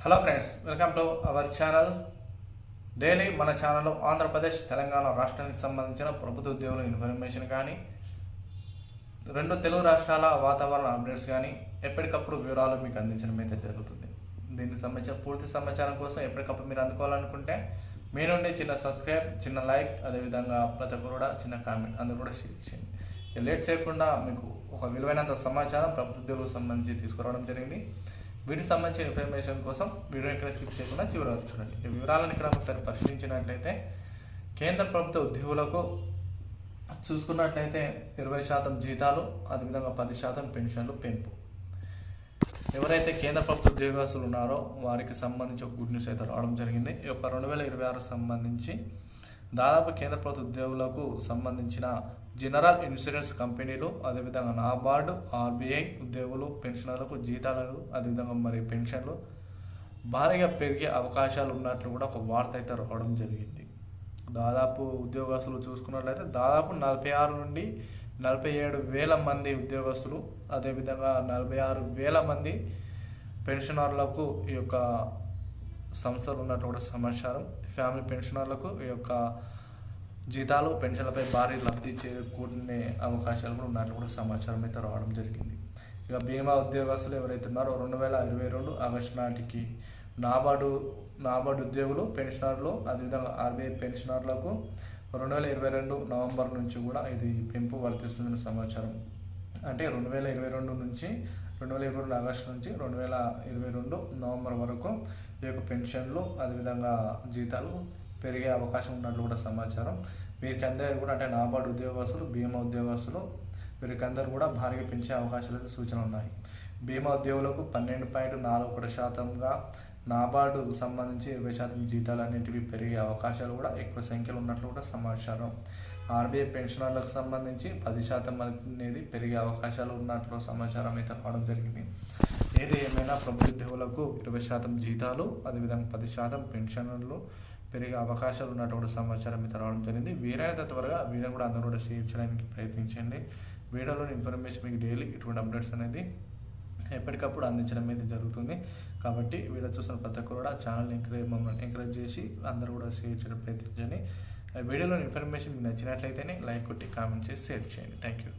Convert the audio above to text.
Hello friends, welcome to our channel. Daily మన ఛానల్లో ఆంధ్రప్రదేశ్ తెలంగాణ రాష్ట్రానికి సంబంధించిన ప్రభుత్వ ఉద్యోగుల ఇన్ఫర్మేషన్ కానీ, రెండు తెలుగు రాష్ట్రాల వాతావరణ అప్డేట్స్ కానీ ఎప్పటికప్పుడు వివరాలు మీకు అందించడం అయితే జరుగుతుంది. దీనికి సంబంధించిన పూర్తి సమాచారం కోసం ఎప్పటికప్పుడు మీరు అందుకోవాలనుకుంటే మీ నుండి చిన్న సబ్స్క్రైబ్, చిన్న లైక్, అదేవిధంగా ప్రతి ఒక్కరు కూడా చిన్న కామెంట్ అందరూ కూడా షేర్ చేయండి. లేట్ చేయకుండా మీకు ఒక విలువైనంత సమాచారం ప్రభుత్వ ఉద్యోగులకు సంబంధించి తీసుకురావడం జరిగింది. వీటికి సంబంధించిన ఇన్ఫర్మేషన్ కోసం వీడియో ఇక్కడ స్కిప్ చేయకుండా చివరి వరకు చూడండి. ఈ వివరాలను ఇక్కడ ఒకసారి పరిశీలించినట్లయితే కేంద్ర ప్రభుత్వ ఉద్యోగులకు చూసుకున్నట్లయితే 20% జీతాలు, అదేవిధంగా 10% పెన్షన్లు పెంపు. ఎవరైతే కేంద్ర ప్రభుత్వ ఉద్యోగస్తులు ఉన్నారో వారికి సంబంధించి ఒక గుడ్ న్యూస్ అయితే రావడం జరిగింది. ఈ యొక్క 2026 సంబంధించి దాదాపు కేంద్ర ప్రభుత్వ ఉద్యోగులకు సంబంధించిన జనరల్ ఇన్సూరెన్స్ కంపెనీలు, అదేవిధంగా నాబార్డు, ఆర్బీఐ ఉద్యోగులు పెన్షనర్లకు జీతాలు, అదేవిధంగా మరి పెన్షన్లు భారీగా పెరిగే అవకాశాలు ఉన్నట్లు కూడా ఒక వార్త అయితే రావడం జరిగింది. దాదాపు ఉద్యోగస్తులు చూసుకున్నట్లయితే దాదాపు 46 నుండి 47 వేల మంది ఉద్యోగస్తులు, అదేవిధంగా 46 వేల మంది పెన్షనర్లకు ఈ యొక్క సంస్థలు ఉన్నట్టు కూడా సమాచారం. ఫ్యామిలీ పెన్షనర్లకు ఈ యొక్క జీతాలు, పెన్షన్లపై భారీ లబ్ధి చేకూర్చుకునే అవకాశాలు కూడా ఉన్నట్లు కూడా సమాచారం అయితే రావడం జరిగింది. ఇక బీమా ఉద్యోగస్తులు ఎవరైతే ఉన్నారో 2022 ఆగస్టు నాటికి నాబార్డు ఉద్యోగులు పెన్షనర్లు, అదేవిధంగా ఆర్బీఐ పెన్షనర్లకు 2022 నవంబర్ నుంచి కూడా ఇది పెంపు వర్తిస్తుందని సమాచారం. అంటే 2022 నుంచి 2022 ఆగస్టు నుంచి 2022 నవంబర్ వరకు ఈ యొక్క పెన్షన్లు, అదేవిధంగా జీతాలు పెరిగే అవకాశం ఉన్నట్లు కూడా సమాచారం. వీరికి అందరూ కూడా అంటే నాబార్డు ఉద్యోగస్తులు, బీమా ఉద్యోగస్తులు వీరికి అందరూ కూడా భారీగా పెంచే అవకాశాలు అయితే సూచనలు ఉన్నాయి. బీమా ఉద్యోగులకు 12.41%గా, నాబార్డుకు సంబంధించి 20% జీతాలు అనేటివి పెరిగే అవకాశాలు కూడా ఎక్కువ సంఖ్యలో ఉన్నట్లు కూడా సమాచారం. ఆర్బీఐ పెన్షనర్లకు సంబంధించి 10% అనేది పెరిగే అవకాశాలు ఉన్నట్లు సమాచారం అయితే రావడం జరిగింది. ఏది ఏమైనా ప్రభుత్వ ఉద్యోగులకు 20% జీతాలు, అదేవిధంగా 10% పెన్షన్లు పెరిగే అవకాశాలు ఉన్నటువంటి సమాచారం అయితే రావడం జరిగింది. వీలైనంత త్వరగా వీడియో కూడా అందరూ కూడా షేర్ చేయడానికి ప్రయత్నించండి. వీడియోలోని ఇన్ఫర్మేషన్ మీకు డైలీ ఇటువంటి అప్డేట్స్ అనేది ఎప్పటికప్పుడు అందించడం అయితే జరుగుతుంది. కాబట్టి వీడియో చూసిన ప్రతి ఒక్కరు కూడా ఛానల్ని ఎంకరేజ్ చేసి అందరూ కూడా షేర్ చేయడం ప్రయత్నించండి. వీడియోలోని ఇన్ఫర్మేషన్ మీకు నచ్చినట్లయితేనే లైక్ కొట్టి కామెంట్ చేసి షేర్ చేయండి. Thank you.